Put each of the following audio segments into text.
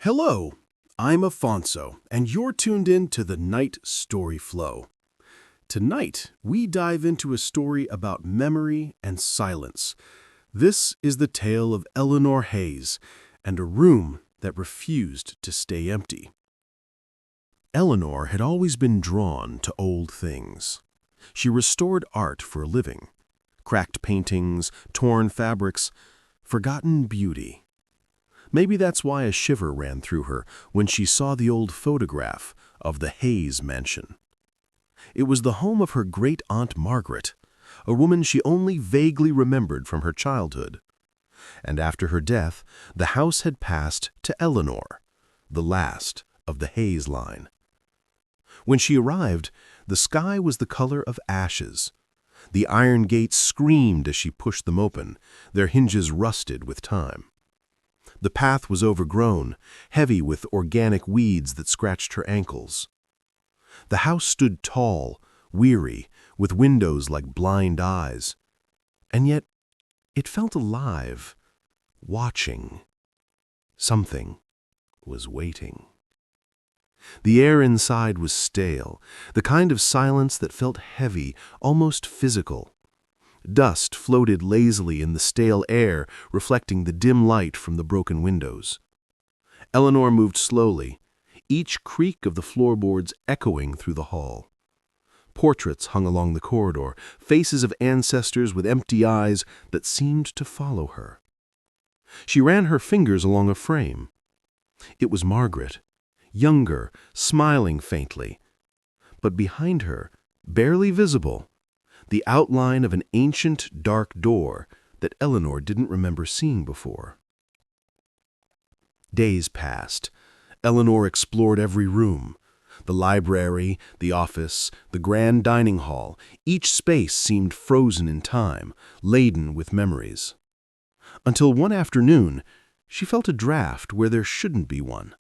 Hello, I'm Afonso, and you're tuned in to the Night Story Flow. Tonight, we dive into a story about memory and silence. This is the tale of Eleanor Hayes and a room that refused to stay empty. Eleanor had always been drawn to old things. She restored art for a living. Cracked paintings, torn fabrics, forgotten beauty. Maybe that's why a shiver ran through her when she saw the old photograph of the Hayes mansion. It was the home of her great-aunt Margaret, a woman she only vaguely remembered from her childhood. And after her death, the house had passed to Eleanor, the last of the Hayes line. When she arrived, the sky was the color of ashes. The iron gates screamed as she pushed them open, their hinges rusted with time. The path was overgrown, heavy with organic weeds that scratched her ankles. The house stood tall, weary, with windows like blind eyes. And yet, it felt alive, watching. Something was waiting. The air inside was stale, the kind of silence that felt heavy, almost physical. Dust floated lazily in the stale air, reflecting the dim light from the broken windows. Eleanor moved slowly, each creak of the floorboards echoing through the hall. Portraits hung along the corridor, faces of ancestors with empty eyes that seemed to follow her. She ran her fingers along a frame. It was Margaret, younger, smiling faintly. But behind her, barely visible, the outline of an ancient, dark door that Eleanor didn't remember seeing before. Days passed. Eleanor explored every room. The library, the office, the grand dining hall, each space seemed frozen in time, laden with memories. Until one afternoon, she felt a draft where there shouldn't be one.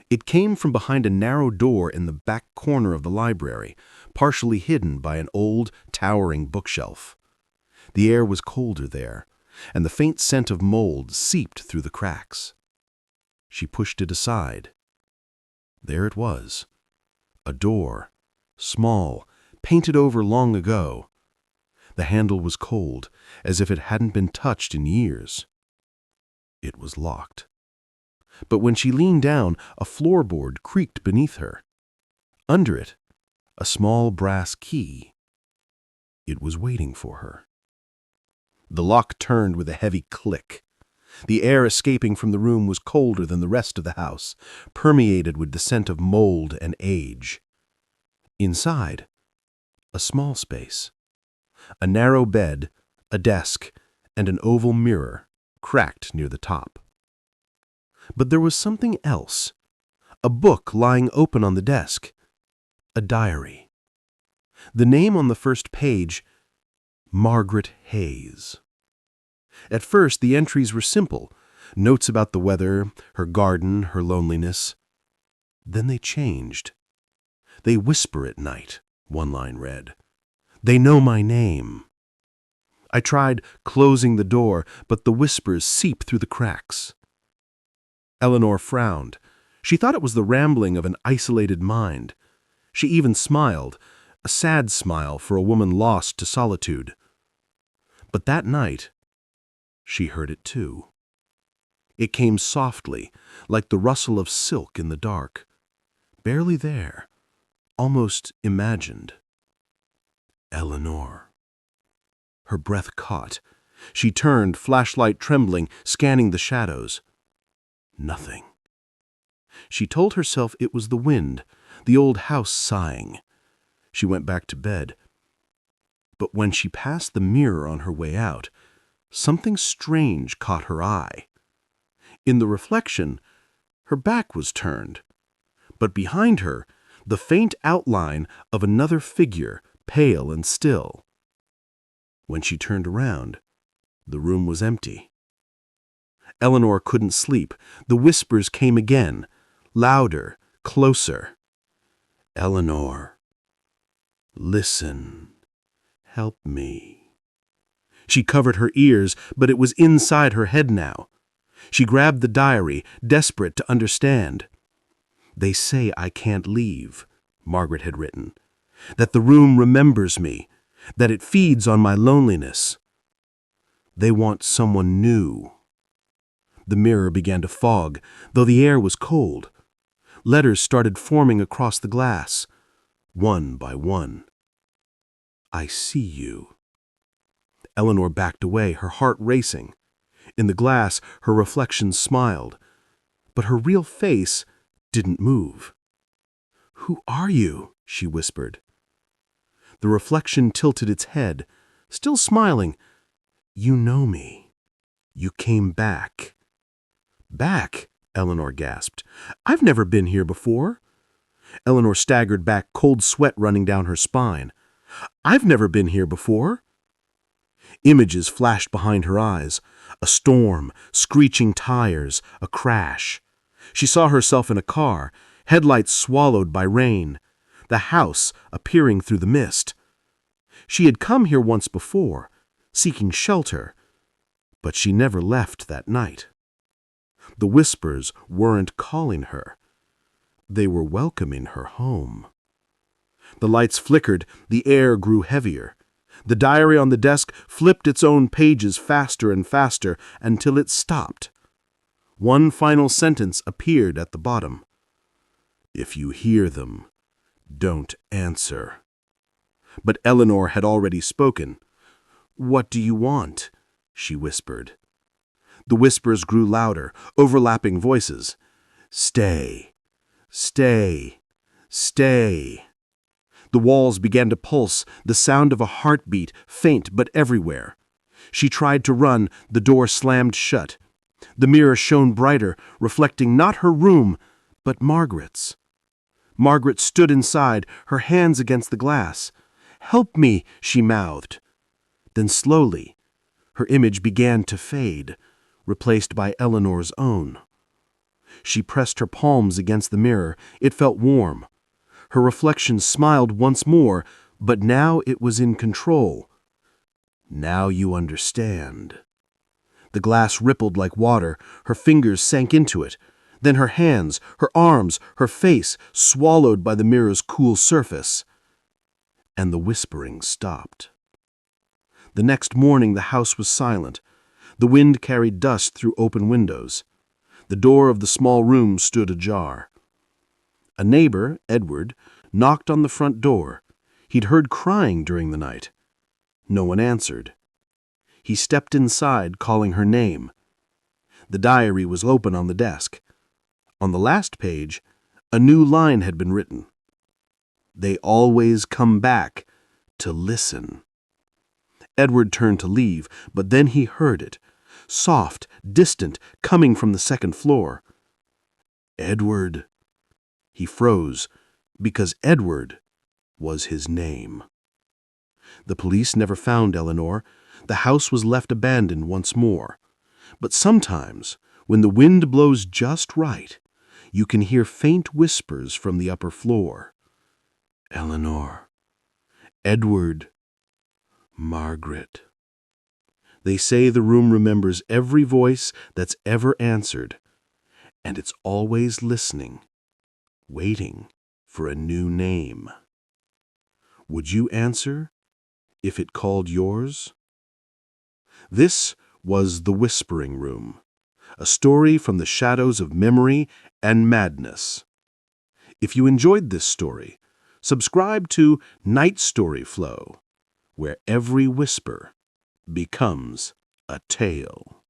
It came from behind a narrow door in the back corner of the library, partially hidden by an old, towering bookshelf. The air was colder there, and the faint scent of mold seeped through the cracks. She pushed it aside. There it was, a door, small, painted over long ago. The handle was cold, as if it hadn't been touched in years. It was locked. But when she leaned down, a floorboard creaked beneath her. Under it, a small brass key. It was waiting for her. The lock turned with a heavy click. The air escaping from the room was colder than the rest of the house, permeated with the scent of mold and age. Inside, a small space. A narrow bed, a desk, and an oval mirror, cracked near the top. But there was something else. A book lying open on the desk. A diary. The name on the first page, Margaret Hayes. At first, the entries were simple. Notes about the weather, her garden, her loneliness. Then they changed. They whisper at night, one line read. They know my name. I tried closing the door, but the whispers seep through the cracks. Eleanor frowned. She thought it was the rambling of an isolated mind. She even smiled, a sad smile for a woman lost to solitude. But that night, she heard it too. It came softly, like the rustle of silk in the dark. Barely there, almost imagined. Eleanor. Her breath caught. She turned, flashlight trembling, scanning the shadows. Nothing. She told herself it was the wind, the old house sighing. She went back to bed. But when she passed the mirror on her way out, something strange caught her eye. In the reflection, her back was turned, but behind her, the faint outline of another figure, pale and still. When she turned around, the room was empty. Eleanor couldn't sleep. The whispers came again, louder, closer. Eleanor, listen, help me. She covered her ears, but it was inside her head now. She grabbed the diary, desperate to understand. "They say I can't leave," Margaret had written. "That the room remembers me, that it feeds on my loneliness. They want someone new." The mirror began to fog, though the air was cold. Letters started forming across the glass, one by one. "I see you." Eleanor backed away, her heart racing. In the glass, her reflection smiled, but her real face didn't move. "Who are you?" she whispered. The reflection tilted its head, still smiling. "You know me. You came back." "Back?" Eleanor gasped. "I've never been here before." Eleanor staggered back, cold sweat running down her spine. "I've never been here before." Images flashed behind her eyes. A storm, screeching tires, a crash. She saw herself in a car, headlights swallowed by rain, the house appearing through the mist. She had come here once before, seeking shelter, but she never left that night. The whispers weren't calling her. They were welcoming her home. The lights flickered, the air grew heavier. The diary on the desk flipped its own pages faster and faster until it stopped. One final sentence appeared at the bottom. "If you hear them, don't answer." But Eleanor had already spoken. "What do you want?" she whispered. The whispers grew louder, overlapping voices. "Stay, stay, stay." The walls began to pulse, the sound of a heartbeat, faint but everywhere. She tried to run, the door slammed shut. The mirror shone brighter, reflecting not her room, but Margaret's. Margaret stood inside, her hands against the glass. "Help me," she mouthed. Then slowly, her image began to fade, replaced by Eleanor's own. She pressed her palms against the mirror. It felt warm. Her reflection smiled once more, but now it was in control. "Now you understand." The glass rippled like water. Her fingers sank into it. Then her hands, her arms, her face swallowed by the mirror's cool surface. And the whispering stopped. The next morning the house was silent. The wind carried dust through open windows. The door of the small room stood ajar. A neighbor, Edward, knocked on the front door. He'd heard crying during the night. No one answered. He stepped inside, calling her name. The diary was open on the desk. On the last page, a new line had been written. "They always come back to listen." Edward turned to leave, but then he heard it. Soft, distant, coming from the second floor. "Edward." He froze, because Edward was his name. The police never found Eleanor. The house was left abandoned once more. But sometimes, when the wind blows just right, you can hear faint whispers from the upper floor. "Eleanor. Edward. Margaret." They say the room remembers every voice that's ever answered, and it's always listening, waiting for a new name. Would you answer if it called yours? This was The Whispering Room, a story from the shadows of memory and madness. If you enjoyed this story, subscribe to Night Story Flow, where every whisper becomes a tale.